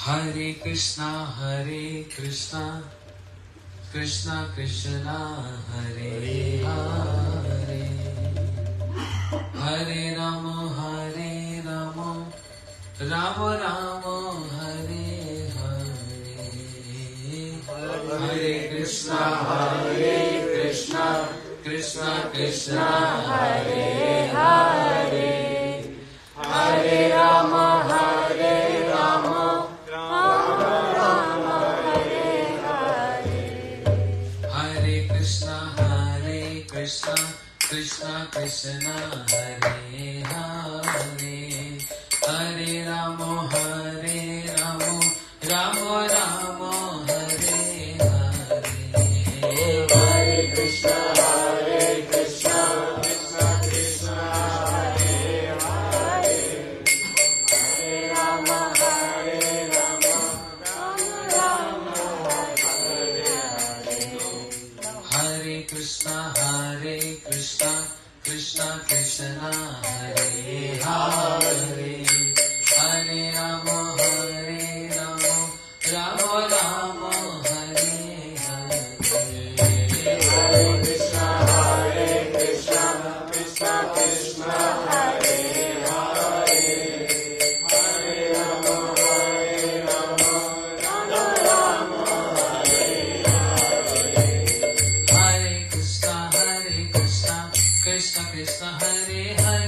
Hare Krishna, Krishna Krishna, Hare Hare, Hare Rama, Rama Rama, Hare Hare, Hare Krishna, Krishna Krishna, Hare Hare, Hare Rama, Rama Rama, Hare Hare, Hare Krishna, Krishna Krishna, Hare Hare, Hare Rama, Rama Rama, Hare Hare, Hare Krishna, Krishna Krishna, Hare Hare, Hare Rama, Rama Rama, Hare Hare, Hare Krishna, Krishna Krishna, Hare Hare, Hare Rama, Rama Rama, Hare Hare, Hare Krishna, Krishna Krishna, Hare Hare, Hare Rama, Rama Rama, Hare Hare, Hare Krishna, Krishna Krishna, Hare Hare.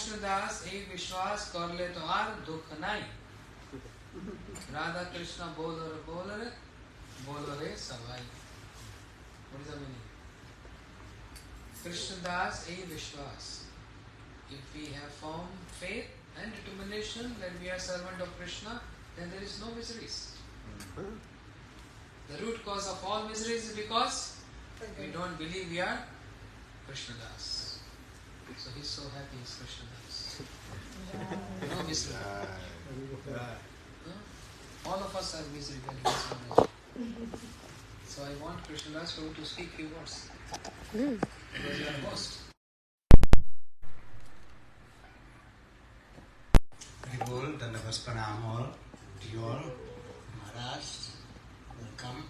Krishna Das ei vishwas karle to ar dukh nai. Radha Krishna bolare savai. What is the meaning? Krishna Das ei vishwas. If we have firm faith and determination that we are servant of Krishna, then there is no miseries. The root cause of all miseries is because we don't believe we are Krishna Das. So he's so happy he's Krishna Das. No misery. All of us have misery when he is not. So I want Krishna Das to speak few words. Because you are host. Haribol, Dandavas Pranam all to you all. Maharaj, welcome.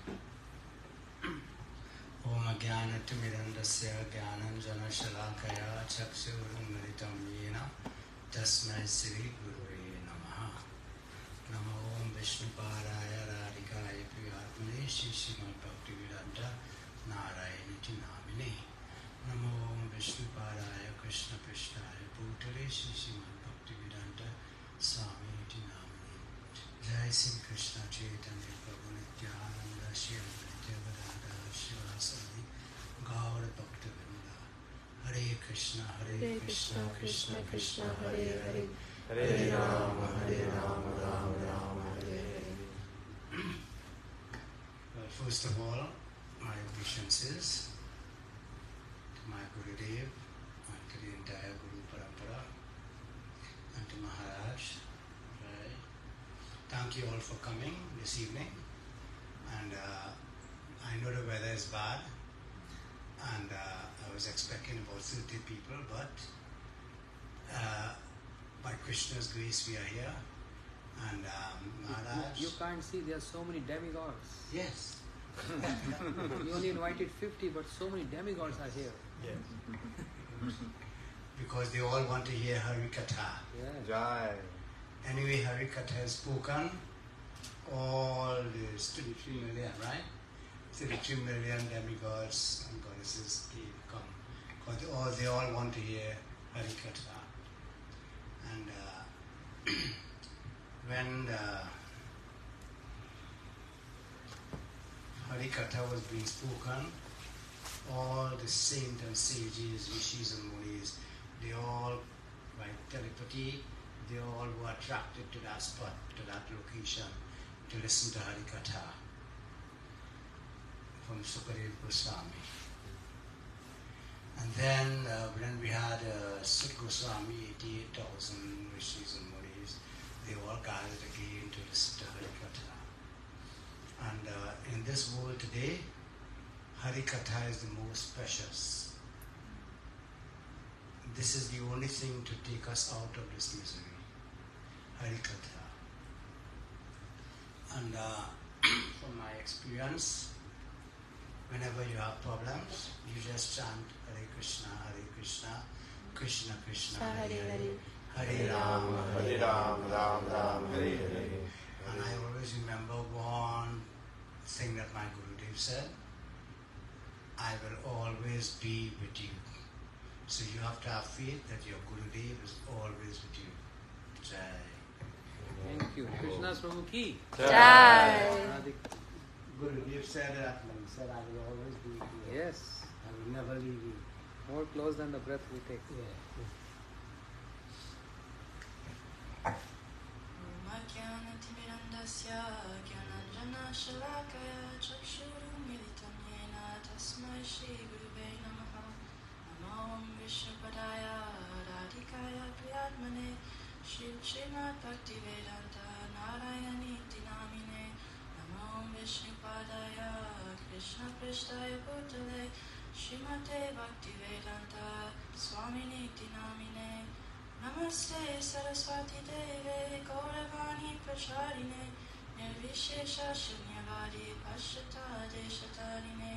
Om Jnanati Mirandasya Jnananjana Shalakaya Chakshurunmritam Yena Tasmai Sri Gurave Namaha. Namo Om Vishnupadaya Radhikaya Priyatmane Shri Srimad Bhaktivedanta Narayani Namine. Namo Om Vishnupadaya Krishna Prishnaya Bhutale Shri Srimad Bhaktivedanta Swami Namine. Jai Sri Krishna Chaitanya Prabhu Nityananda Shri Advaita Gadadhara Shivasadi Gaur Bhakta Vrinda. Hare Krishna Krishna Krishna Hare Hare Hare Rama Rama Rama Hare Hare. Well, first of all, my obeisances to my Gurudev and to the entire Guru Parampara and to Maharaj. Right. Thank you all for coming this evening. And I know the weather is bad, and I was expecting about 30 people, but by Krishna's grace we are here. And Maharaj. You can't see there are so many demigods. Yes. You only invited 50, but so many demigods are here. Yes. Because they all want to hear Harikatha. Yeah. Jai. Anyway, Harikatha has spoken. All these 33 million, right? 33 million demigods and goddesses come. Because they all want to hear Harikatha. And when Harikatha was being spoken, all the saints and sages, rishis and munis, they all, by telepathy, they all were attracted to that spot, to that location, to listen to Harikatha from Sukadev Goswami. And then when we had Sut Goswami, 88,000 rishis and munis, they all gathered again to listen to Harikatha. And in this world today, Harikatha is the most precious. This is the only thing to take us out of this misery. Harikatha. And from my experience, whenever you have problems, you just chant Hare Krishna, Krishna Krishna, Hare Hare, Hare Rama, Ram Ram, Hare Hare. And I always remember one thing that my Gurudev said, I will always be with you. So you have to have faith that your Gurudev is always with you. Jai. Thank you. Krishna's Prabhu ki. Jai. Gurudev said that, he said, I will always be with you. Yes. I will never leave you. More close than the breath we take. Yeah. Srimad Bhaktivedanta Narayani Dinamine Namo Vishnupadaya Krishna Prishtaya Bhutale Srimate Bhaktivedanta Swamini Dinamine Namaste Saraswati Deve Gauravani Pracharine Nirvishesha Shunyavadi Pashyata Deshatarine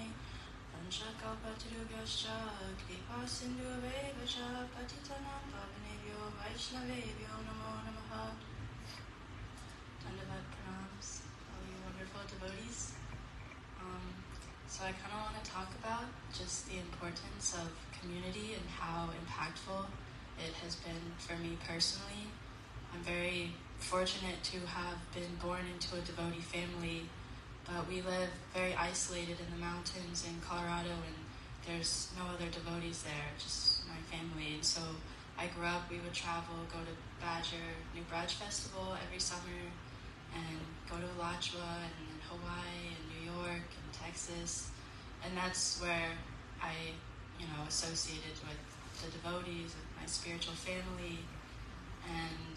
Panchakalpatirubhyascha Kripa Sindhuvevacha Patitanam Pavanebhyo Vaishnavebhyo Namo Namaha. Dandavat pranams, all you wonderful devotees. So I kind of want to talk about just the importance of community and how impactful it has been for me personally. I'm very fortunate to have been born into a devotee family, but we live very isolated in the mountains in Colorado, and there's no other devotees there, just my family. And so I grew up, we would travel, go to Badger New Braj Festival every summer, and go to Alachua and Hawaii and New York and Texas. And that's where I, associated with the devotees, with my spiritual family. And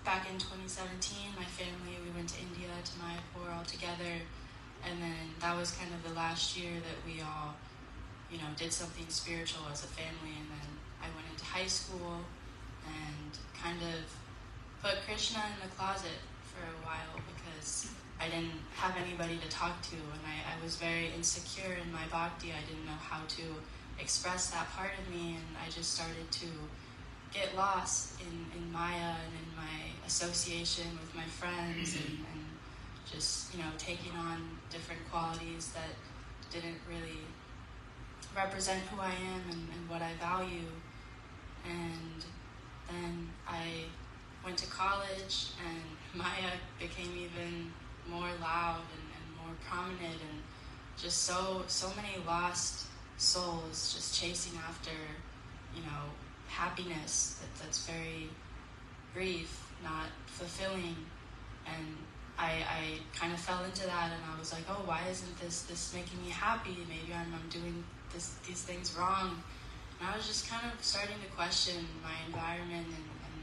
back in 2017, my family, we went to India, to Mayapur all together. And then that was kind of the last year that we all, did something spiritual as a family. And then I went into high school and kind of put Krishna in the closet for a while because I didn't have anybody to talk to, and I was very insecure in my bhakti. I didn't know how to express that part of me, and I just started to get lost in Maya and in my association with my friends and just, taking on different qualities that didn't really represent who I am and what I value. And then I went to college, and Maya became even more loud and more prominent, and just so many lost souls just chasing after, happiness that's very brief, not fulfilling. And I kind of fell into that, and I was like, oh, why isn't this making me happy? Maybe I'm doing these things wrong. And I was just kind of starting to question my environment and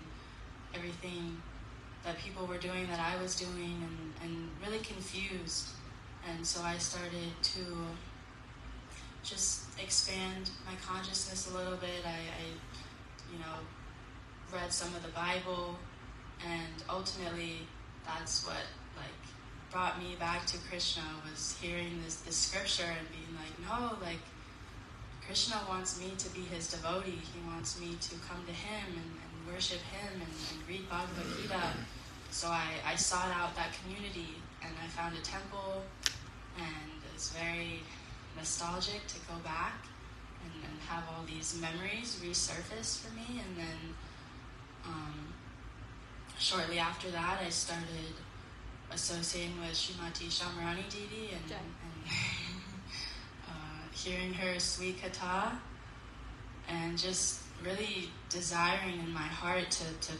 everything that people were doing, that I was doing, and really confused. And so I started to just expand my consciousness a little bit. I read some of the Bible, and ultimately that's what brought me back to Krishna, was hearing this scripture and being like, no, Krishna wants me to be his devotee. He wants me to come to him and worship him and read Bhagavad Gita. So I sought out that community, and I found a temple, and it's very nostalgic to go back and have all these memories resurface for me. And then shortly after that, I started associating with Srimati Shamrani Didi and hearing her sweet katha, and just really desiring in my heart to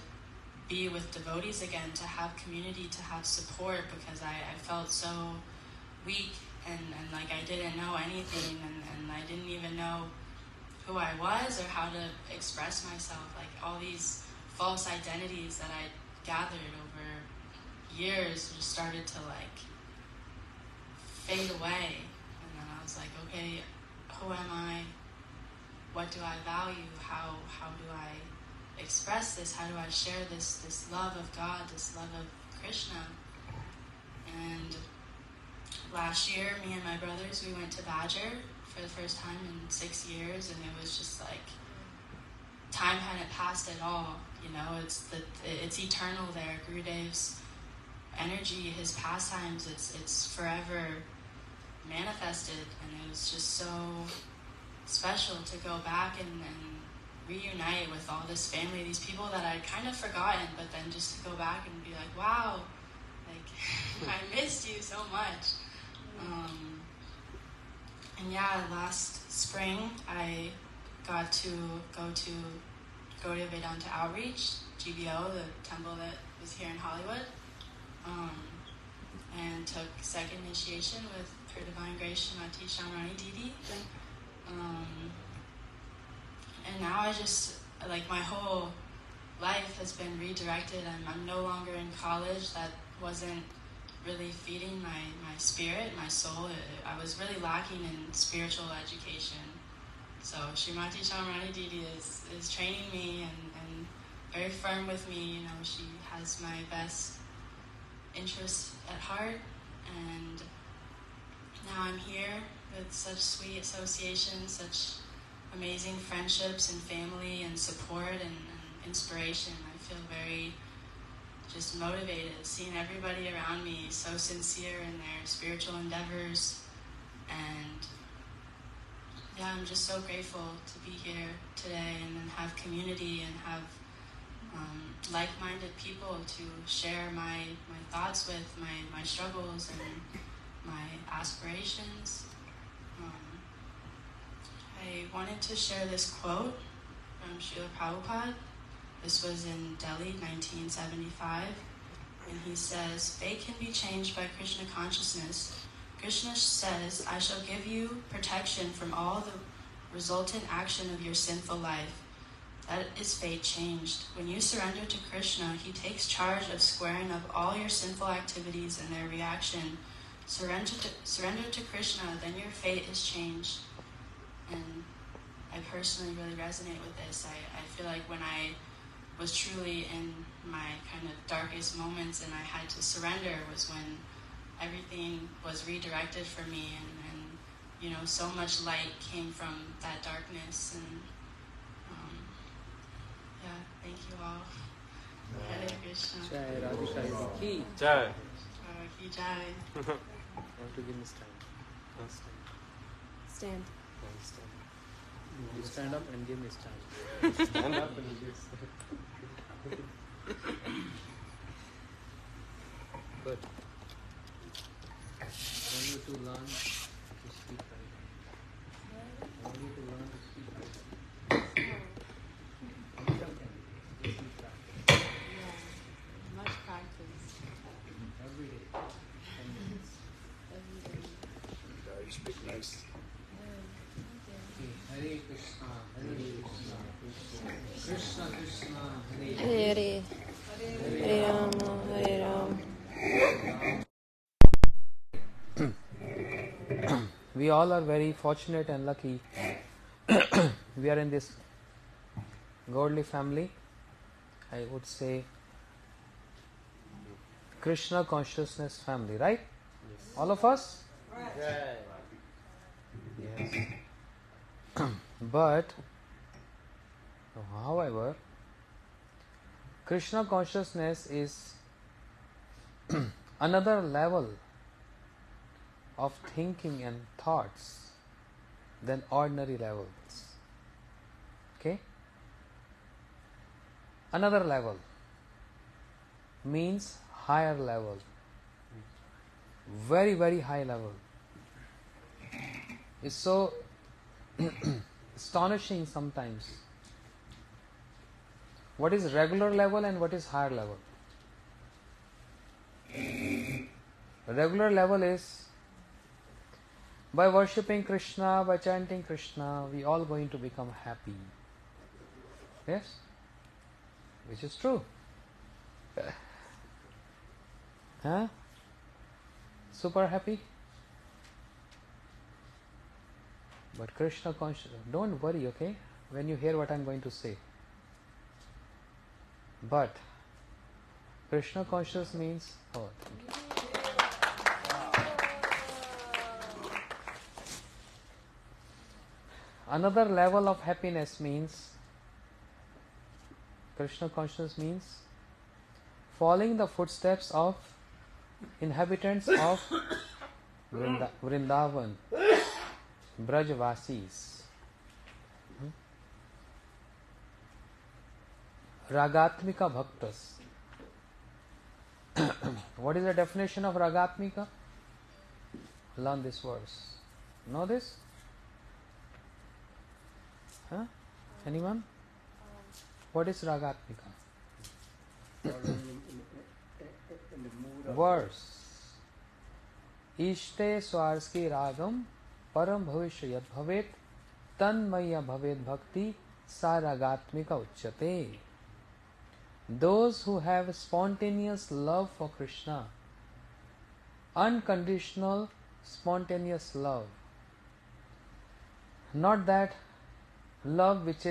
be with devotees again, to have community, to have support, because I felt so weak and like I didn't know anything, and I didn't even know who I was or how to express myself. Like all these false identities that I gathered over years just started to fade away. And then I was like, okay, who am I? What do I value? How do I express this? How do I share this love of God, this love of Krishna? And last year, me and my brothers, we went to Badger for the first time in 6 years, and it was just time hadn't passed at all. It's eternal there. Gurudev's energy, his pastimes, it's forever manifested, and it was just so special to go back and reunite with all this family, these people that I'd kind of forgotten, but then just to go back and be like, wow, I missed you so much. And yeah, last spring I got to go to Gaudiya Vedanta Outreach, GBO, the temple that was here in Hollywood, and took second initiation with Her Divine Grace Srimati Shamrani Didi. And now I just, my whole life has been redirected. I'm no longer in college. That wasn't really feeding my spirit, my soul. I was really lacking in spiritual education. So Srimati Shamrani Didi is training me and very firm with me. She has my best interests at heart. And now I'm here with such sweet associations, such amazing friendships and family and support and inspiration. I feel very just motivated, seeing everybody around me so sincere in their spiritual endeavors and yeah, I'm just so grateful to be here today and then have community and have like-minded people to share my thoughts with, my struggles and my aspirations. I wanted to share this quote from Srila Prabhupada. This was in Delhi, 1975. And he says, fate can be changed by Krishna consciousness. Krishna says, I shall give you protection from all the resultant action of your sinful life. That is fate changed. When you surrender to Krishna, he takes charge of squaring up all your sinful activities and their reaction. Surrender to Krishna, then your fate is changed. And I personally really resonate with this. I feel like when I was truly in my kind of darkest moments and I had to surrender was when everything was redirected for me and you know, so much light came from that darkness. And yeah, thank you all. Hare Krishna. Jai Radhika ki Jai. Ki Jai. I want to give me stand. No stand. Stand. No stand. You stand up and give me stand. Stand up and give. Good. I want you to learn to speak right. I want you to learn to speak right. Much practice. Every day. 10 minutes. Every day. You speak nice. Okay. Hare Krishna. Hare Krishna. Krishna Krishna. Hare Hare Hare Rama, Hare Rama. We all are very fortunate and lucky. We are in this godly family. I would say Krishna consciousness family, right? Yes. All of us? Jai. Yes. But, however, Krishna consciousness is another level of thinking and thoughts than ordinary levels. Okay? Another level means higher level. Very, very high level. It's so astonishing sometimes. What is regular level and what is higher level? Regular level is by worshipping Krishna, by chanting Krishna, we all going to become happy. Yes? Which is true. Huh? Super happy? But Krishna consciousness, don't worry, okay? When you hear what I am going to say. But Krishna consciousness means, oh, thank you. Another level of happiness means, Krishna consciousness means following the footsteps of inhabitants of Vrindavan, Brajvasis. Ragatmika Bhaktas. What is the definition of Ragatmika? Learn this verse. Know this? Huh? Anyone? What is Ragatmika? Verse. Ishte swarski ragam param bhavishya yad bhavet tanmaya bhavet bhakti sa ragatmika uchyate. Those who have spontaneous love for Krishna, unconditional spontaneous love, not that love which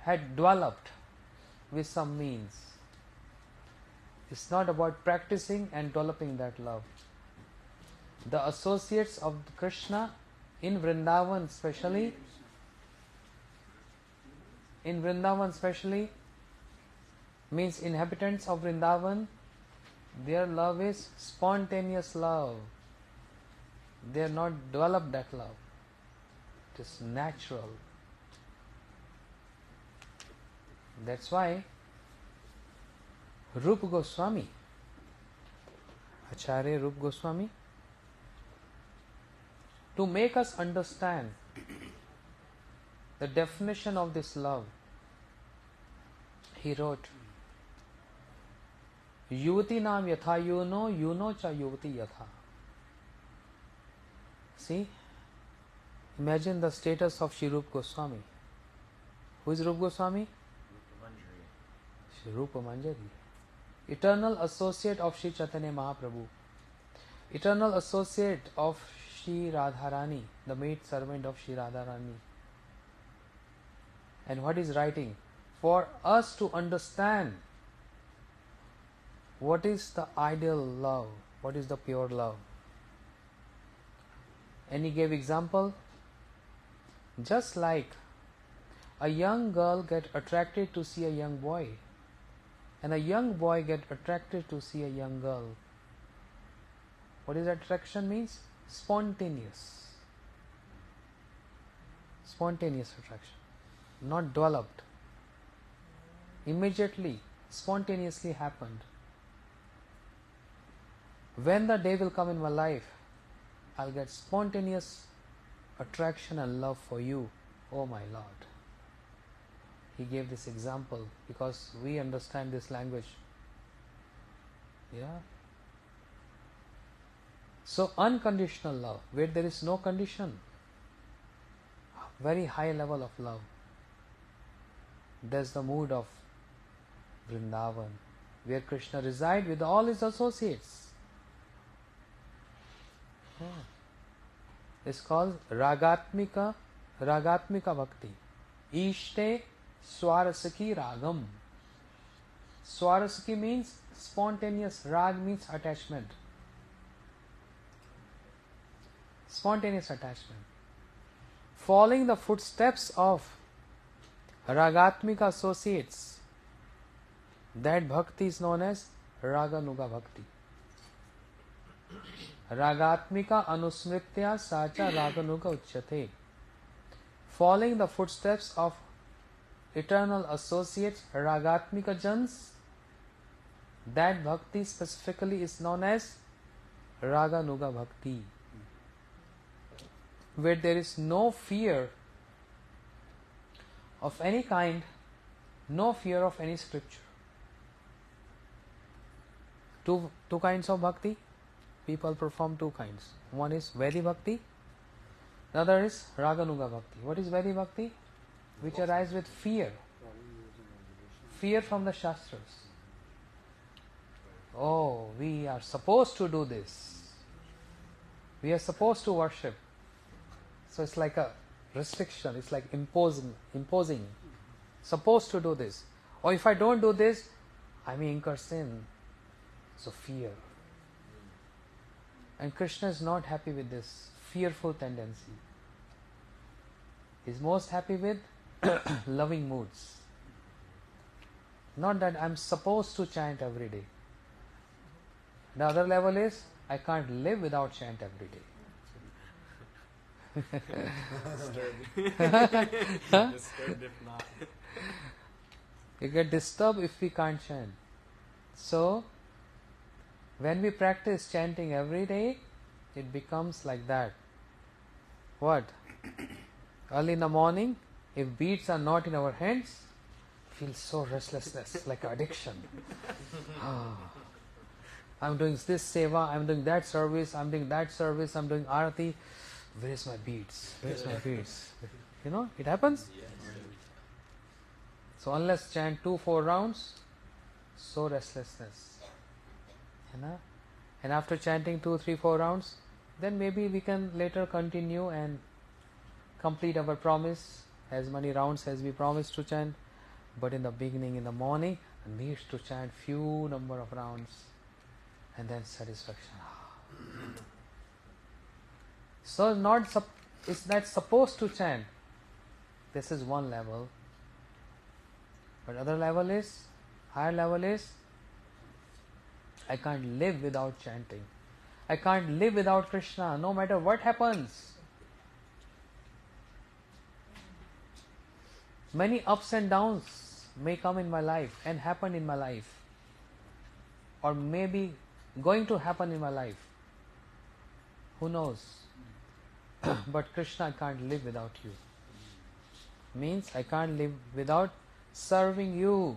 had developed with some means. It's not about practicing and developing that love. The associates of Krishna in Vrindavan especially, means inhabitants of Vrindavan, their love is spontaneous love. They have not developed that love. It is natural. That's why Rupa Goswami, Acharya Rupa Goswami, to make us understand the definition of this love, he wrote, Yuvati nam yatha yuno cha yuvati yatha. See, imagine the status of Shri Rupa Goswami. Who is Rupa Goswami? Shri Rupa Manjari. Eternal associate of Shri Chaitanya Mahaprabhu. Eternal associate of Shri Radharani, the maid servant of Shri Radharani. And what is writing? For us to understand what is the ideal love, what is the pure love. And he gave example, just like a young girl get attracted to see a young boy, and a young boy get attracted to see a young girl. What is attraction means? Spontaneous. Spontaneous attraction. Not developed. Immediately, spontaneously happened. When the day will come in my life, I'll get spontaneous attraction and love for you, oh my Lord. He gave this example because we understand this language. Yeah. So unconditional love, where there is no condition, very high level of love. That's the mood of Vrindavan, where Krishna resides with all his associates. Yeah. It's called Ragatmika Bhakti. Ishte Swarasaki Ragam. Swarasaki means spontaneous, Rag means attachment. Spontaneous attachment. Following the footsteps of Ragatmika associates, that bhakti is known as Raganuga Bhakti. Ragatmika anusmritya sacha Raganuga uchyate. Following the footsteps of eternal associates, Ragatmika jans, that bhakti specifically is known as Raganuga Bhakti, where there is no fear of any kind, no fear of any scripture. Two kinds of bhakti. People perform two kinds. One is Vaidhi Bhakti, the other is Raganuga Bhakti. What is Vaidhi Bhakti? Which arises with fear. Fear from the Shastras. Oh, we are supposed to do this. We are supposed to worship. So it's like a restriction, it's like imposing. Supposed to do this. Or if I don't do this, I may incur sin. So fear. And Krishna is not happy with this fearful tendency. He is most happy with loving moods. Not that I am supposed to chant every day. The other level is, I can't live without chant every day. Disturbed if not. You get disturbed if we can't chant. So, when we practice chanting every day, it becomes like that. What? Early in the morning, if beads are not in our hands, feel so restlessness, like addiction. I'm doing this seva, I'm doing that service, I'm doing that service, I'm doing arati. Where is my beads? Where is my beads? You know, it happens. So unless chant 2-4 rounds, so restlessness. And after chanting 2-3-4 rounds, then maybe we can later continue and complete our promise, as many rounds as we promised to chant. But in the beginning, in the morning, needs to chant few number of rounds, and then satisfaction. So it's not supposed to chant. This is one level. But other level is, higher level is, I can't live without chanting. I can't live without Krishna, no matter what happens. Many ups and downs may come in my life and happen in my life, or maybe going to happen in my life. Who knows? But Krishna, I can't live without you. Means I can't live without serving you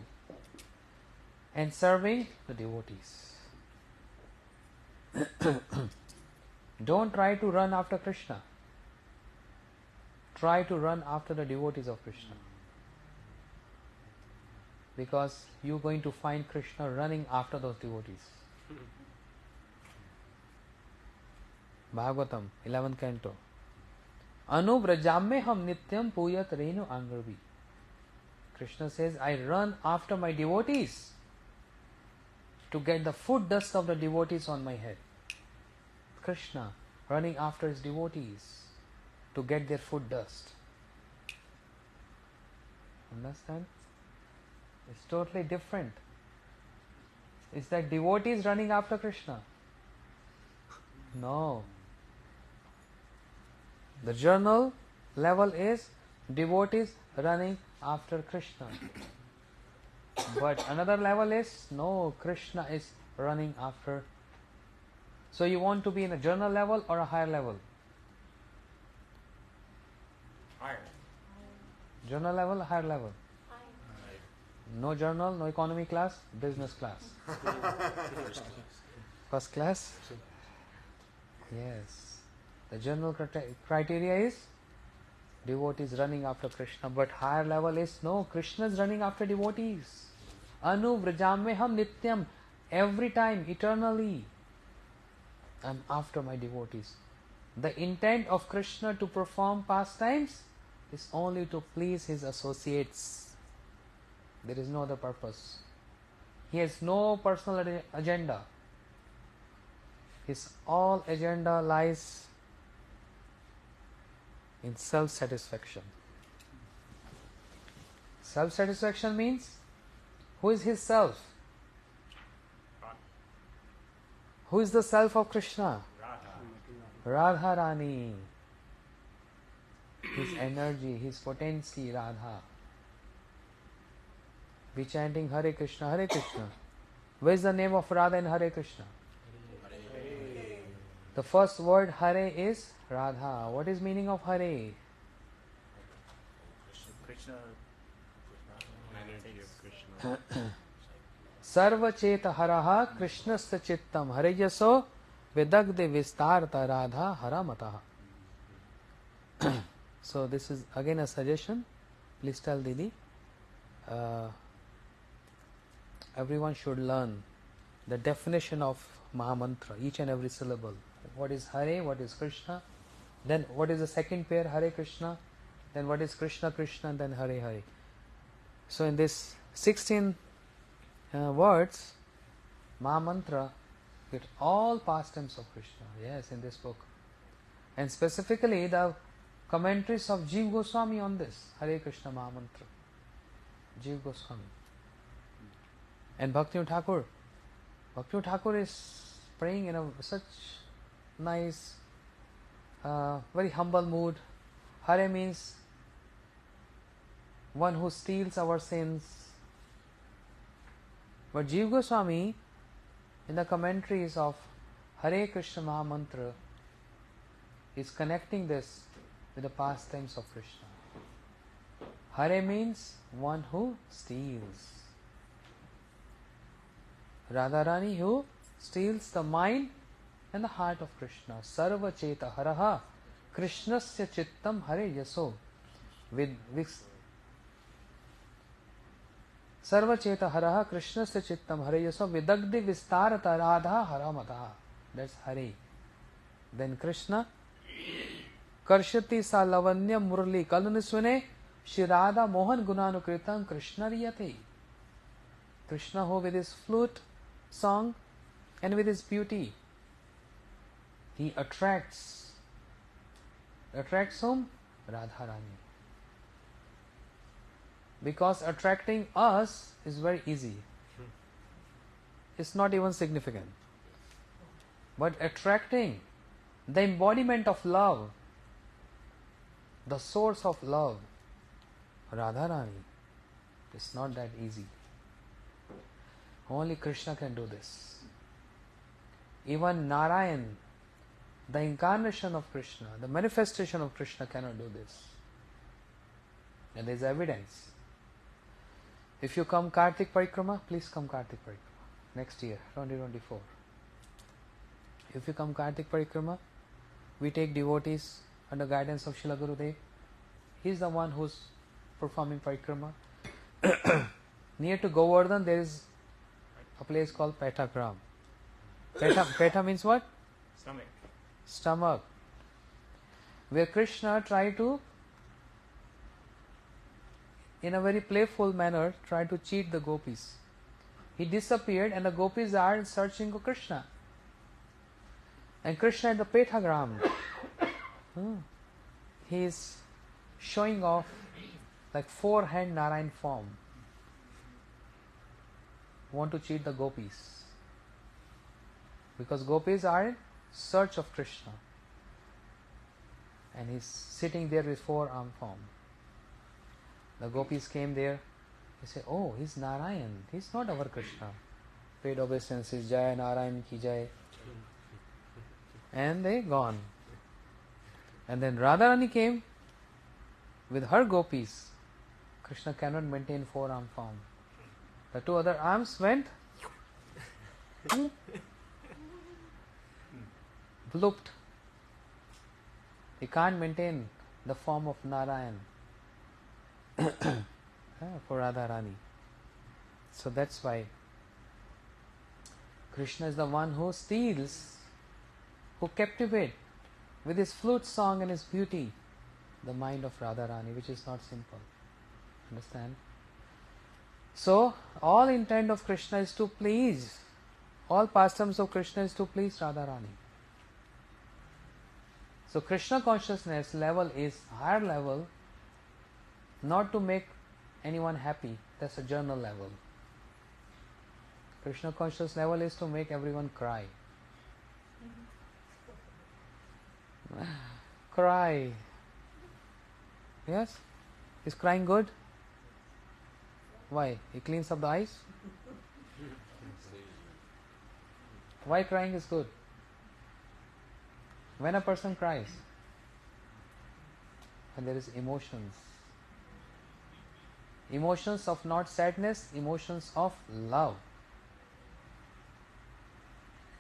and serving the devotees. Don't try to run after Krishna. Try to run after the devotees of Krishna. Because you're going to find Krishna running after those devotees. Bhagavatam, 11th canto. Anuvrajame ham nityam puyat renu angarvi. Krishna says, I run after my devotees to get the foot dust of the devotees on my head. Krishna running after his devotees to get their foot dust. Understand? It's totally different. Is that devotees running after Krishna? No. The journal level is devotees running after Krishna. But another level is, no, Krishna is running after. So you want to be in a journal level or a higher level? Higher. Journal level, higher level? No journal, no economy class, business class. First class? Yes. The general criteria is devotees running after Krishna, but higher level is no, Krishna is running after devotees. Anu vrajameham nityam, every time, eternally, I'm after my devotees. The intent of Krishna to perform pastimes is only to please his associates. There is no other purpose. He has no personal agenda. His all agenda lies in self-satisfaction. Self-satisfaction means, who is his self? Who is the self of Krishna? Radha Rani. His energy, his potency, Radha. Be chanting Hare Krishna, Hare Krishna. Where is the name of Radha in Hare Krishna? The first word Hare is Radha. What is meaning of Hare? Krishna. Energy of Krishna. Sarva cheta haraha krishnasya chittam hariyaso vidagde vistarta radha haramataha. So this is again a suggestion. Please tell Didi. Everyone should learn the definition of mahamantra, each and every syllable. What is Hare, what is Krishna, then what is the second pair, Hare Krishna, then what is Krishna Krishna, and then Hare Hare. So in this 16 words, mahamantra, with all pastimes of Krishna, yes, in this book. And specifically the commentaries of Jiva Goswami on this, Hare Krishna Mahamantra. Jiva Goswami. And Bhaktivinoda Thakur. Bhaktivinoda Thakur is praying in such nice, very humble mood. Hare means one who steals our sins. But Jiva Goswami, in the commentaries of Hare Krishna Mahamantra, is connecting this with the pastimes of Krishna. Hare means one who steals. Radharani who steals the mind and the heart of Krishna. Sarva cheta haraha krishnasya chittam hare yaso. Sarva cheta haraha krishnasya chittam hare yaso vidagdi vistarata radha haramataha. That's Hare. Then Krishna karshati sa lavanya murli kalunisvane Shri Radha Mohan Gunanukritam Krishna riyate. Krishna who with his flute song and with his beauty, he attracts whom? Radharani. Because attracting us is very easy. It's not even significant. but attracting the embodiment of love, the source of love, Radharani, it's not that easy. Only Krishna can do this. Even Narayan, the incarnation of Krishna, the manifestation of Krishna cannot do this. And there is evidence. If you come Kartik Parikrama, please come Kartik Parikrama next year, 2024. If you come Kartik Parikrama, we take devotees under guidance of Srila Gurudev. He is the one who is performing Parikrama. Near to Govardhan, there is a place called Petagram. Peta means what? Stomach. Where Krishna tried to, in a very playful manner, try to cheat the gopis. He disappeared and the gopis are searching for Krishna. And Krishna in the Petagram, he is showing off like 4-hand Narayan form. Want to cheat the gopis. Because gopis are in search of Krishna. And he's sitting there with 4-arm form. The gopis came there. They say, oh, he's Narayan. He's not our Krishna. Paid obeisances, Jai Narayan ki Jai. And they gone. And then Radharani came with her gopis. Krishna cannot maintain 4-arm form. The 2 other arms went blooped. He can't maintain the form of Narayan for Radharani. So that's why Krishna is the one who steals, who captivates with his flute song and his beauty the mind of Radharani, which is not simple. Understand? So, all intent of Krishna is to please, all pastimes of Krishna is to please Radharani. So, Krishna consciousness level is higher level, not to make anyone happy, that's a journal level. Krishna conscious level is to make everyone cry. Cry. Yes? Is crying good? Why? It cleans up the eyes? Why crying is good? When a person cries, and there is emotions. Emotions of not sadness, emotions of love.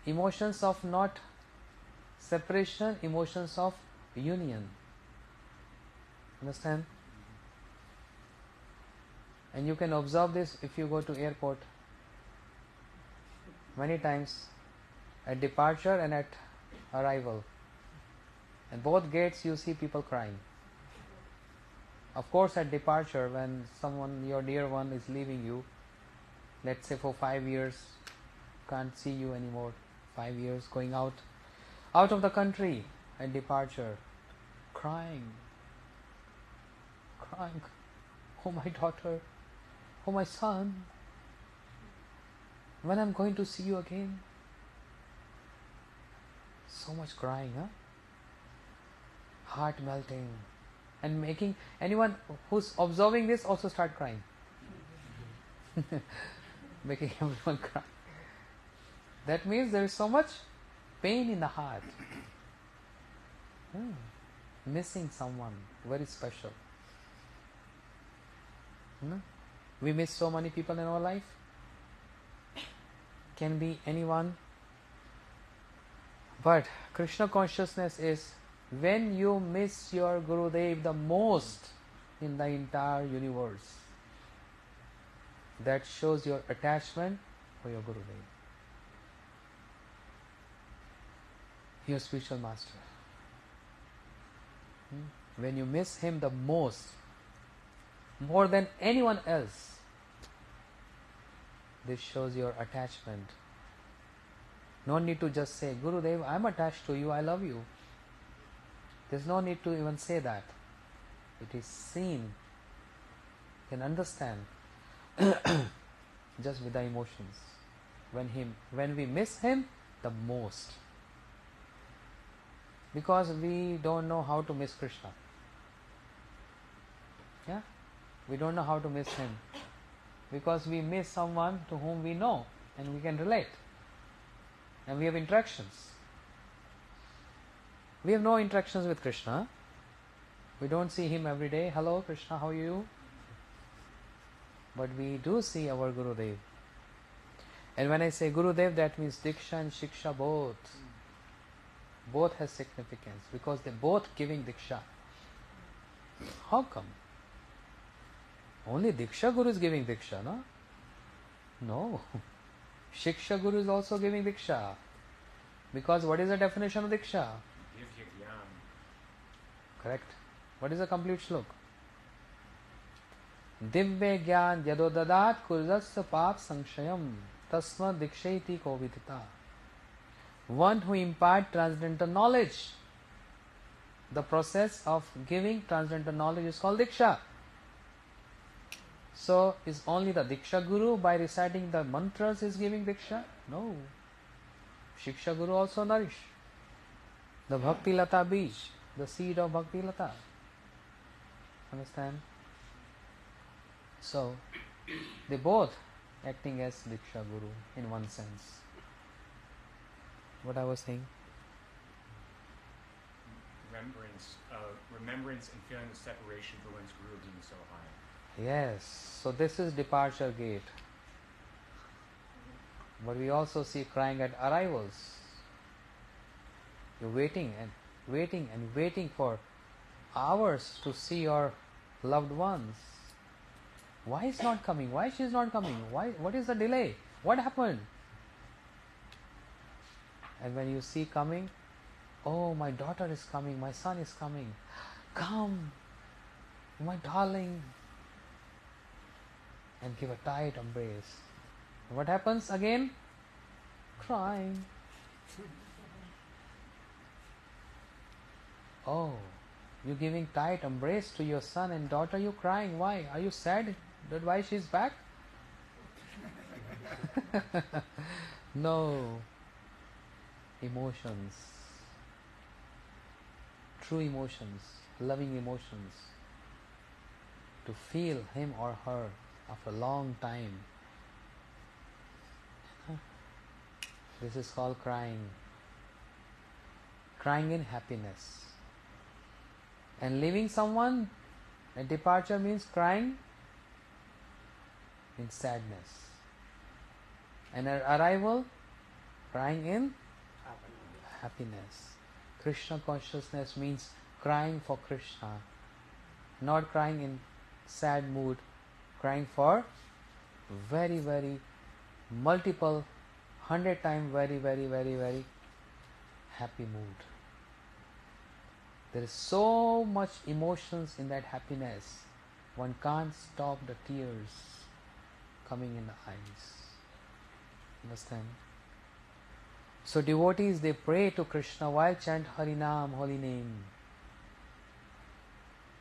Emotions of not separation, emotions of union. Understand? And you can observe this if you go to airport. Many times at departure and at arrival. At both gates you see people crying. Of course at departure, when someone, your dear one, is leaving you, let's say for 5 years, can't see you anymore, 5 years, going out of the country at departure, crying, oh my daughter, oh my son, when I'm going to see you again? So much crying, huh? Heart melting, and making anyone who's observing this also start crying. Making everyone cry. That means there is so much pain in the heart. Missing someone very special. We miss so many people in our life. Can be anyone. But Krishna consciousness is when you miss your Gurudev the most in the entire universe. That shows your attachment for your Gurudev, your spiritual master. When you miss him the most, more than anyone else, this shows your attachment. No need to just say, Gurudev, I am attached to you, I love you. There's no need to even say that. It is seen, you can understand just with the emotions. When we miss him the most, Because we don't know how to miss Krishna. Yeah? We don't know how to miss him. Because we miss someone to whom we know and we can relate. And we have interactions. We have no interactions with Krishna. We don't see him every day. Hello Krishna, how are you? But we do see our Gurudev. And when I say Gurudev, that means Diksha and Shiksha both. Both has significance because they're both giving Diksha. How come? Only Diksha Guru is giving Diksha, no? No. Shiksha Guru is also giving Diksha. Because what is the definition of Diksha? Correct. What is the complete shlok? Divya Gyan Yadodadat Kurzasya Pap Sanshayam Tasma Dikshaiti Kovidita. One who imparts transcendental knowledge. The process of giving transcendental knowledge is called Diksha. So, is only the Diksha Guru by reciting the mantras is giving Diksha? No. Shiksha Guru also nourish. The Bhakti Lata Bij, the seed of Bhakti Lata. Understand? So, they both acting as Diksha Guru in one sense. What I was saying? Remembrance and feeling the separation for one's Guru being so high. Yes, so this is departure gate. But we also see crying at arrivals. You're waiting and waiting and waiting for hours to see your loved ones. Why is not coming? Why she's not coming? Why? What is the delay? What happened? And when you see coming, oh, my daughter is coming, my son is coming. Come, my darling. And give a tight embrace. And what happens again? Crying. Oh, you're giving tight embrace to your son and daughter, you're crying. Why? Are you sad that why she's back? No. Emotions. True emotions. Loving emotions. To feel him or her after a long time. This is called crying. Crying in happiness. And leaving someone, a departure means crying in sadness. And an arrival, crying in happiness. Krishna consciousness means crying for Krishna. Not crying in sad mood, crying for very, very multiple, 100 times very, very, very, very happy mood. There is so much emotions in that happiness. One can't stop the tears coming in the eyes. Understand? So devotees, they pray to Krishna while chant Harinam, holy name.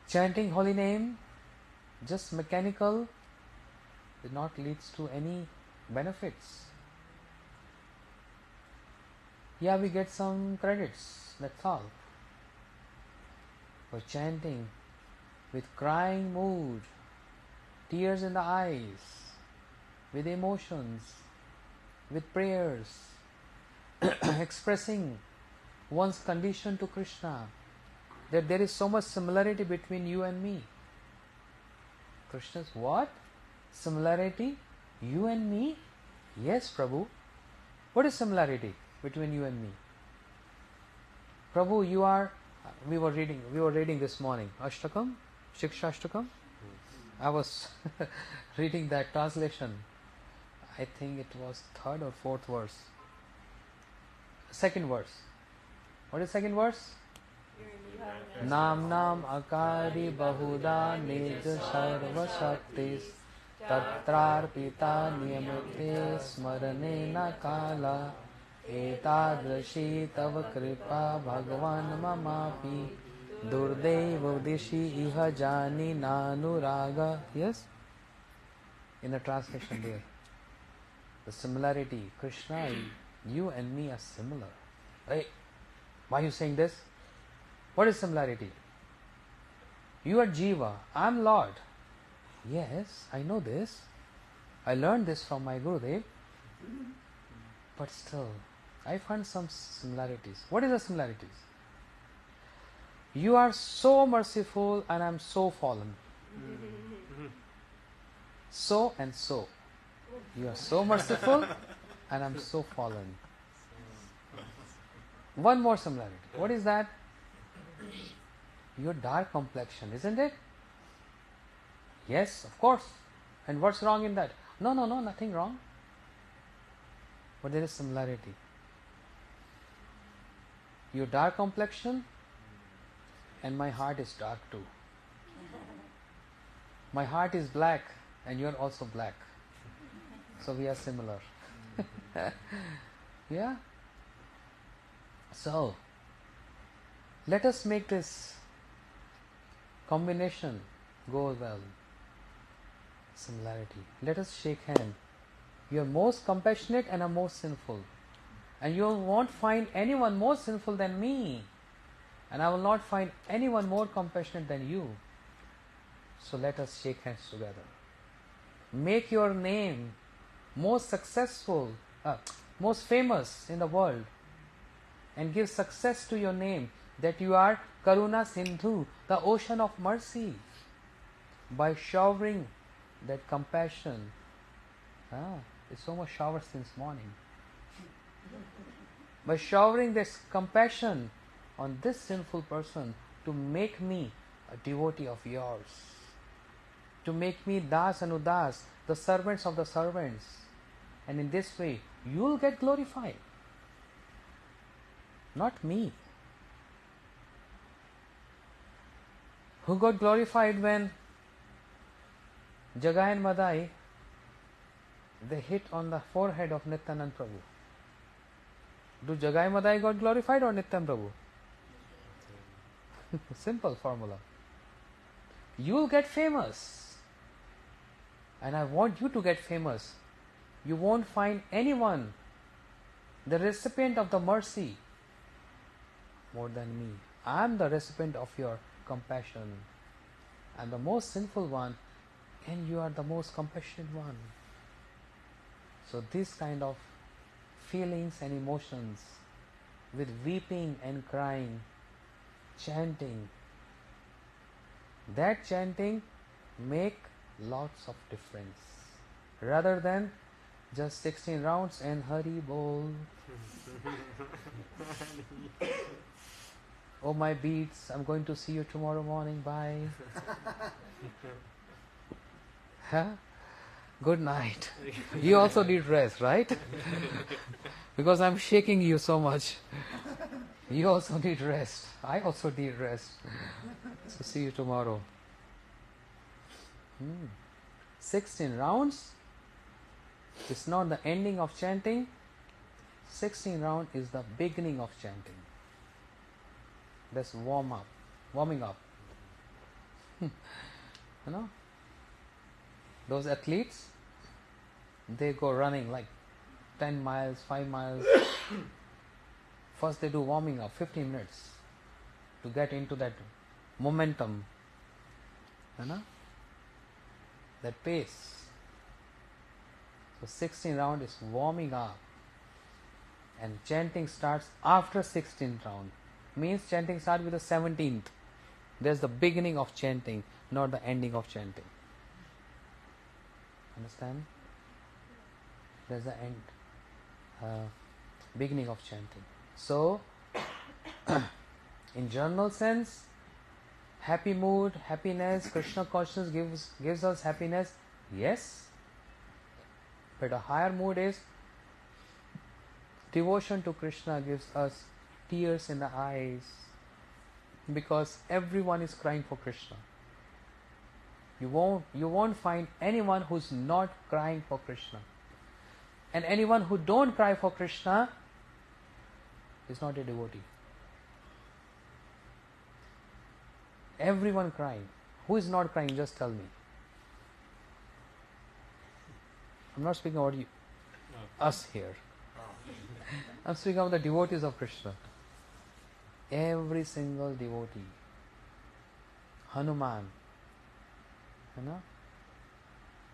Chanting holy name, just mechanical, it not leads to any benefits. Yeah, we get some credits, that's all. For chanting with crying mood, tears in the eyes, with emotions, with prayers, expressing one's condition to Krishna, that there is so much similarity between you and me. Krishna's what? Similarity? You and me? Yes, Prabhu. What is similarity between you and me? Prabhu, you are, we were reading this morning, Ashtakam, Shiksha Ashtakam. I was reading that translation. I think it was third or fourth verse. Second verse. What is second verse? Nam Nam Akari Bahuda Nij Sarva Shaktis Tatrarpita Niyamite Smarane Na Kala Etadrashi Tava Kripa Bhagavan Mamapi Durdev Dishi Iha Jani Nanuraga. Yes? In the translation there. The similarity. Krishna, you and me are similar. Hey, why are you saying this? What is similarity? You are Jiva, I am Lord. Yes, I know this. I learned this from my Gurudev. But still, I find some similarities. What is the similarities? You are so merciful and I am so fallen. So and so. You are so merciful and I am so fallen. One more similarity. What is that? Your dark complexion, isn't it? Yes, of course. And what's wrong in that? No, nothing wrong. But there is similarity. Your dark complexion and my heart is dark too. My heart is black and you are also black. So we are similar. Yeah? So, let us make this combination go well. Similarity. Let us shake hands. You are most compassionate and are most sinful. And you won't find anyone more sinful than me. And I will not find anyone more compassionate than you. So let us shake hands together. Make your name most successful, most famous in the world. And give success to your name that you are Karuna Sindhu, the ocean of mercy. By showering that compassion. There's so much shower since morning. By showering this compassion on this sinful person to make me a devotee of yours. To make me Das and Udas, the servants of the servants. And in this way, you will get glorified. Not me. Who got glorified when Jagai and Madai, they hit on the forehead of Nityanand Prabhu? Do Jagai Madai got glorified or Nityan Prabhu? Simple formula. You will get famous. And I want you to get famous. You won't find anyone, the recipient of the mercy, more than me. I am the recipient of your compassion. I am the most sinful one and you are the most compassionate one. So this kind of feelings and emotions with weeping and crying, chanting, that chanting make lots of difference rather than just 16 rounds and Hari Bol. Oh my beats, I'm going to see you tomorrow morning, bye. Good night. You also need rest, right? Because I'm shaking you so much. You also need rest. I also need rest. So see you tomorrow. 16 rounds is not the ending of chanting. 16 round is the beginning of chanting. That's warming up. You know, those athletes, they go running like 10 miles, 5 miles. First they do warming up, 15 minutes to get into that momentum, you know, that pace. So 16 round is warming up and chanting starts after 16th round. Means chanting starts with the 17th. There's the beginning of chanting, not the ending of chanting. Understand? There's the end, beginning of chanting. So, in general sense, happy mood, happiness, Krishna consciousness gives us happiness. Yes. But a higher mood is devotion to Krishna gives us tears in the eyes because everyone is crying for Krishna. You won't find anyone who's not crying for Krishna. And anyone who don't cry for Krishna is not a devotee. Everyone crying. Who is not crying? Just tell me. I'm not speaking about you, us here. I'm speaking about the devotees of Krishna. Every single devotee. Hanuman.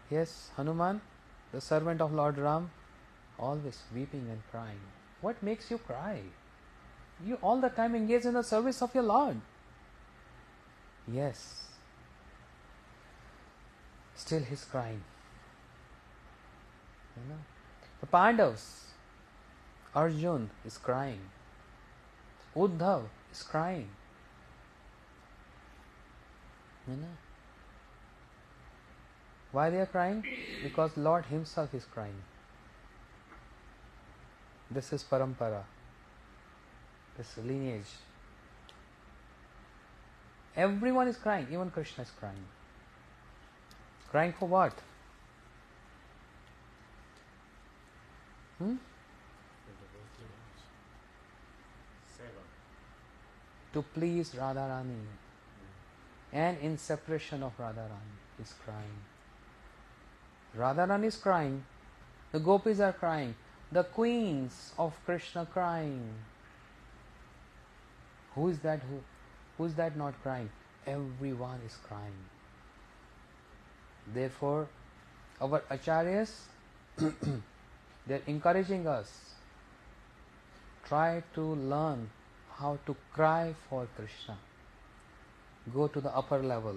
Yes, Hanuman, the servant of Lord Ram, always weeping and crying. What makes you cry? You all the time engage in the service of your Lord. Yes. Still he's crying. The Pandavas, Arjun is crying. Uddhav is crying. Why they are crying? Because Lord himself is crying. This is parampara. This lineage. Everyone is crying. Even Krishna is crying. Crying for what? To please Radharani. And in separation of Radharani, he is crying. Radharani is crying. The gopis are crying. The queens of Krishna crying. Who is that not crying? Everyone is crying. Therefore, our acharyas, they are encouraging us. Try to learn how to cry for Krishna. Go to the upper level.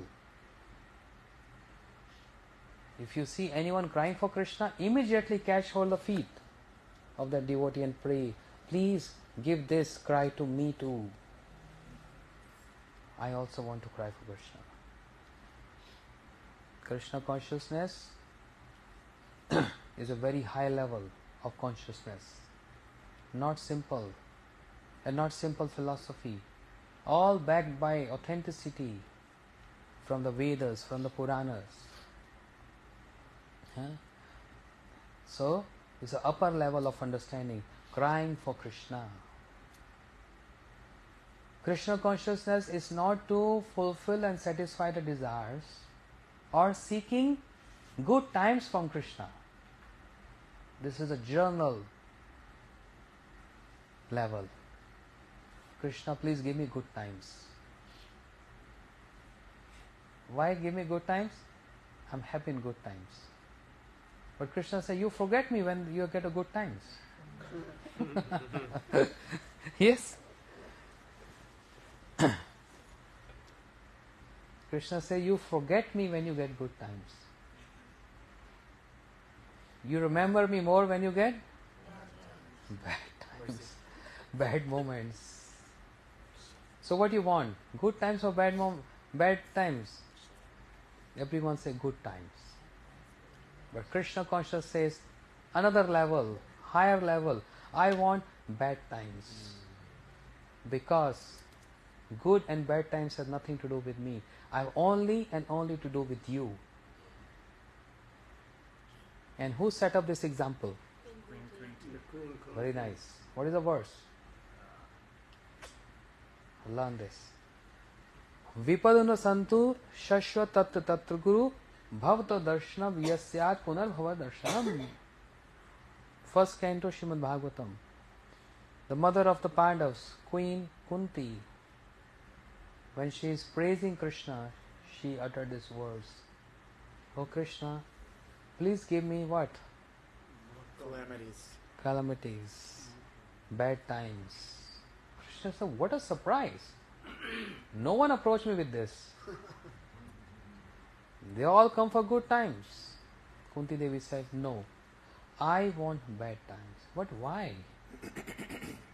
If you see anyone crying for Krishna, immediately catch hold of the feet of that devotee and pray, please give this cry to me too. I also want to cry for Krishna. Krishna consciousness is a very high level of consciousness. Not simple, and not simple philosophy. All backed by authenticity from the Vedas, from the Puranas. So, it's an upper level of understanding, crying for Krishna. Krishna consciousness is not to fulfill and satisfy the desires or seeking good times from Krishna. This is a journal level. Krishna, please give me good times. Why give me good times? I'm happy in good times. But Krishna says, you forget me when you get a good times. Yes? Krishna says, you forget me when you get good times. You remember me more when you get bad times, bad moments. So what do you want? Good times or bad times? Everyone say good times. But Krishna consciousness says, another level, higher level, I want bad times. Because good and bad times have nothing to do with me. I have only and only to do with you. And who set up this example? Very nice. What is the verse? Learn this. Vipaduna santu shashva tattva tatra guru bhavata darshana vyasyat punar bhava darshanam. First canto Srimad Bhagavatam. The mother of the Pandavas, Queen Kunti, when she is praising Krishna, she uttered these words. Oh Krishna, please give me what? Calamities. Bad times. Krishna said, what a surprise. No one approached me with this. They all come for good times. Kunti Devi said, no, I want bad times. But why?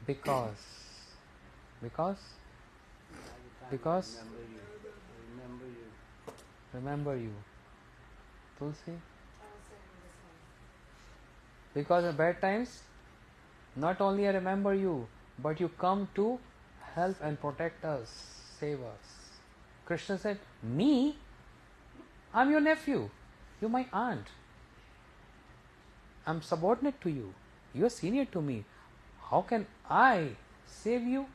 Because remember you. Tulsi? Because of bad times, not only I remember you, but you come to help and protect us, save us. Krishna said, me? I'm your nephew. You're my aunt. I'm subordinate to you. You're senior to me. How can I save you?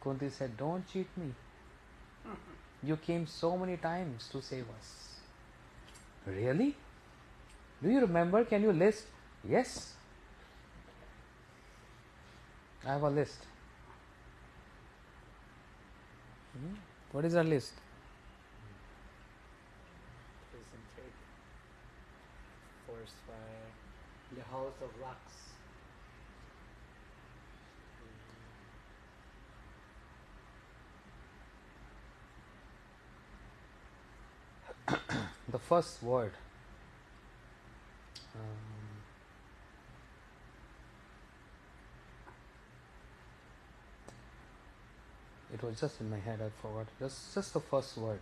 Kunti said, don't cheat me. You came so many times to save us. Really? Do you remember? Can you list? Yes. I have a list. What is our list? Prison take. Forest fire. The house of wax. The first word. It was just in my head, I forgot. Just the first word.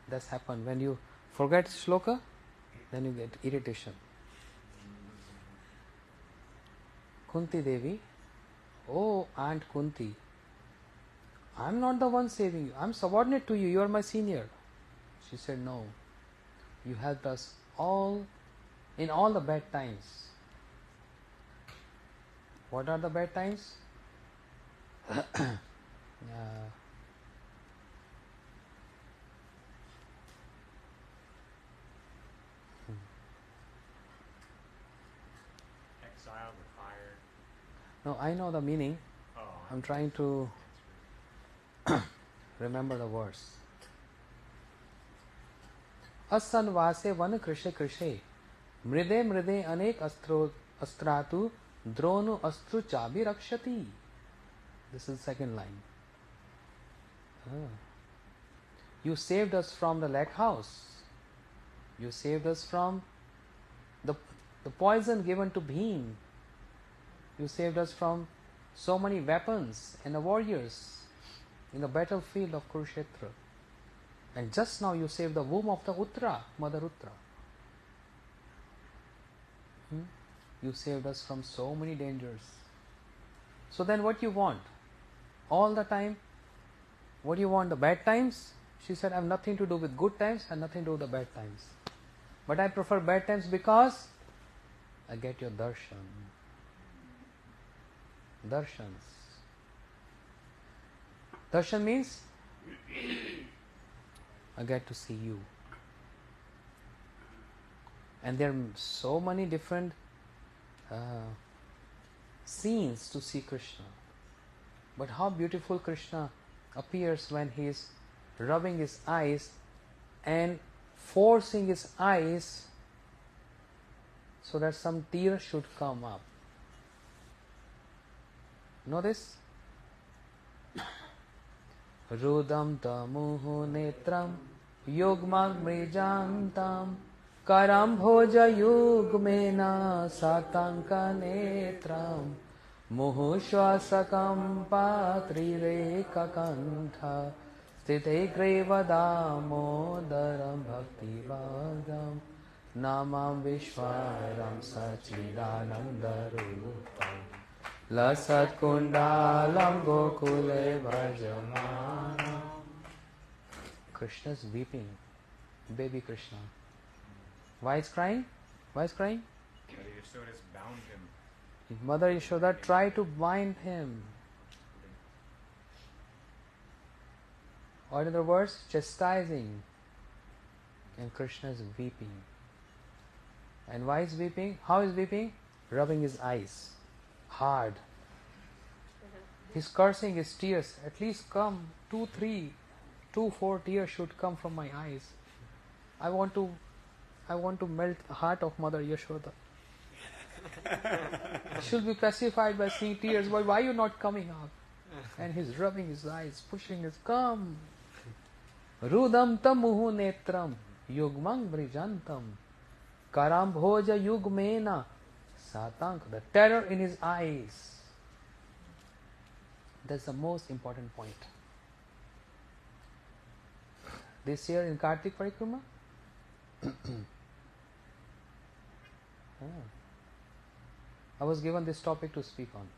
That's happened. When you forget shloka, then you get irritation. Kunti Devi, oh Aunt Kunti, I'm not the one saving you. I'm subordinate to you. You are my senior. She said, no. You helped us all in all the bad times. What are the bad times? Exile, the fire. No, I know the meaning. Oh, I'm trying to remember the verse. Asan vase van krishe krishe mride mride anek astratu dronu astru chabi rakshati. This is the second line. You saved us from the lake house. You saved us from the poison given to Bhim. You saved us from so many weapons and the warriors in the battlefield of Kurukshetra. And just now you saved the womb of the Uttara, Mother Uttara. You saved us from so many dangers. So then what you want? All the time, what do you want? The bad times? She said, I have nothing to do with good times and nothing to do with the bad times. But I prefer bad times because I get your darshan. Darshans. Darshan means I get to see you. And there are so many different scenes to see Krishna. But how beautiful Krishna appears when he is rubbing his eyes and forcing his eyes so that some tears should come up. Know this? Rudam tamuhu netram yogmag mrijantam karam bhoja yugmena satanka netram muhu shwasakam patrireka kantha stite grevadamodaram bhakti vadam namam vishwaram sachidanandarupam Lasat kundalam gokule bhajamana. Krishna is weeping. Baby Krishna. Why is crying? Why is crying? Mother Yashoda's bound him. Mother Yashoda tried to bind him. Or in other words, chastising. And Krishna is weeping. And why is weeping? How is weeping? Rubbing his eyes. Hard. He's cursing his tears. At least come 2, 4 tears should come from my eyes. I want to melt the heart of Mother Yashoda. She'll be pacified by seeing tears. Why are you not coming up? And he's rubbing his eyes, pushing his come. Rudam tamuhu netram yugmang vrijantam karam bhoja yugmena. Satank, the terror in his eyes. That's the most important point. This year in Kartik Parikrama, I was given this topic to speak on.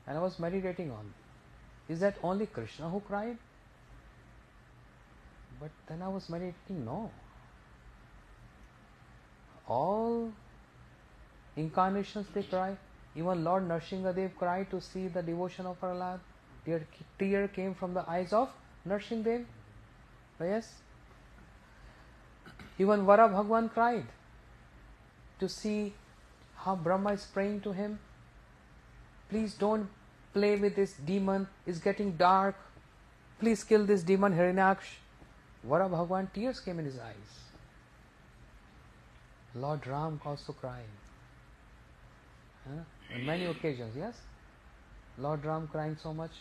And I was meditating on. Is that only Krishna who cried? But then I was meditating, no. All incarnations they cry. Even Lord Nrsimhadev cried to see the devotion of Prahlad. Tear came from the eyes of Nrsimhadev. Yes? Even Vara Bhagwan cried to see how Brahma is praying to him. Please don't play with this demon. It's getting dark. please kill this demon Hiranyaksh. Vara Bhagwan, tears came in his eyes. Lord Ram also crying. On many occasions, yes? Lord Ram crying so much.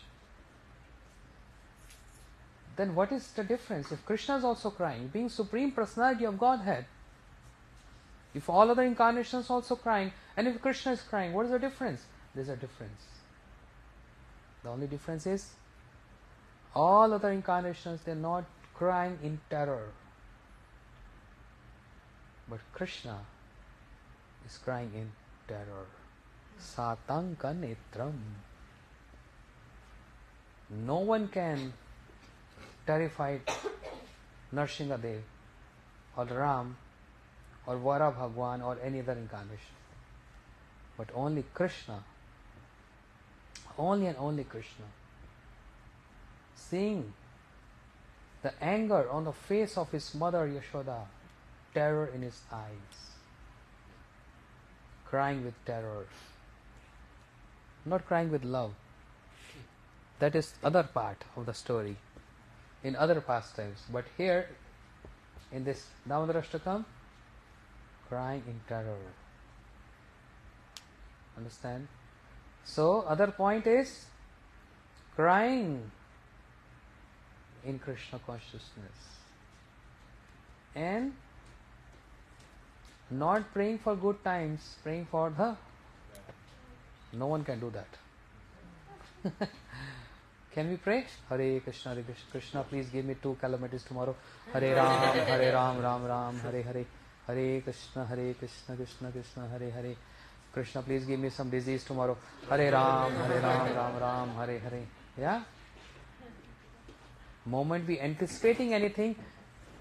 Then what is the difference? If Krishna is also crying, being Supreme Personality of Godhead, if all other incarnations also crying, and if Krishna is crying, what is the difference? There is a difference. The only difference is, all other incarnations, they are not crying in terror. But Krishna is crying in terror. Satanka netram. No one can terrify Nrsimhadev or Ram or Vara Bhagwan or any other incarnation. But only Krishna, only and only Krishna. Seeing the anger on the face of his mother Yashoda, terror in his eyes, crying with terror, not crying with love. That is other part of the story, in other pastimes. But here, in this Damodarashtakam, crying in terror. Understand? So, other point is crying in Krishna consciousness and not praying for good times, praying for the... No one can do that. Can we pray? Hare Krishna, Hare Krishna, Krishna, please give me 2 calamities tomorrow. Hare Ram, Ram Ram, Hare Hare. Hare Krishna, Krishna Krishna, Hare Hare. Krishna, please give me some disease tomorrow. Hare Ram, Ram Ram, Hare Hare. Yeah? Moment we anticipating anything,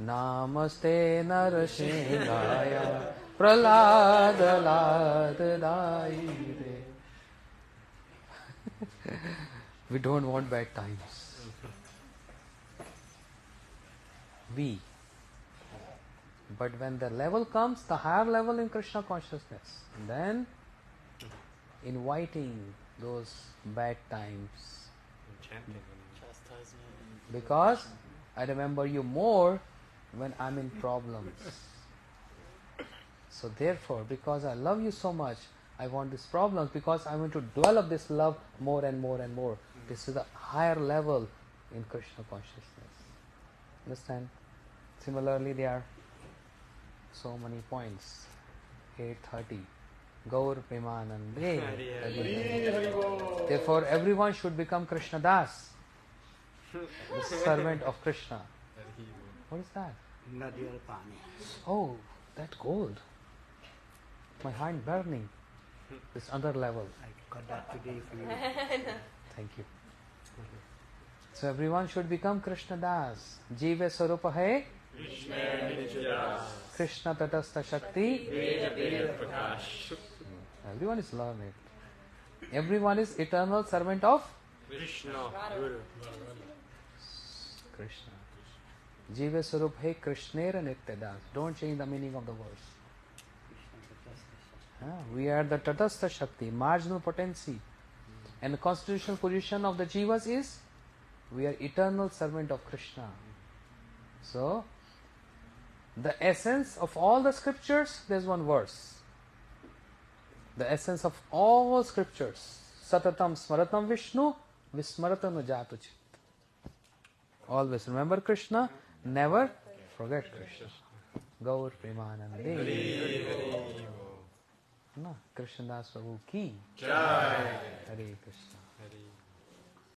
Namaste Narasingaya Pralada Ladadaire. We don't want bad times. But when the level comes, the higher level in Krishna consciousness, then inviting those bad times. Because I remember you more when I'm in problems. So therefore, because I love you so much, I want these problems because I want to develop this love more and more and more. This is the higher level in Krishna consciousness. Understand? Similarly, there are so many points. 8:30. Gaur Premanande. Therefore, everyone should become Krishna Das, the servant of Krishna. What is that? Nadiyal Pani. Oh, that gold. My hand burning. This other level. I got that today for you. Thank you. So everyone should become Krishna Das. Jiva Sarupa hai Krishna Tatastha Shakti. Everyone is learning. Everyone is eternal servant of Krishna. Krishna. Jiva Sarup hai Krishnera Nityadas. Don't change the meaning of the verse. We are the Tatastha Shakti, marginal potency. And the constitutional position of the Jivas is, we are eternal servant of Krishna. So, the essence of all the scriptures, there's one verse. The essence of all scriptures, Satatam Smaratam Vishnu, Vismaratam Jatu Chit. Always remember Krishna, never forget Krishna. Gaur Premanande. Krishna Das Prabhu ki Jai. Hare Krishna.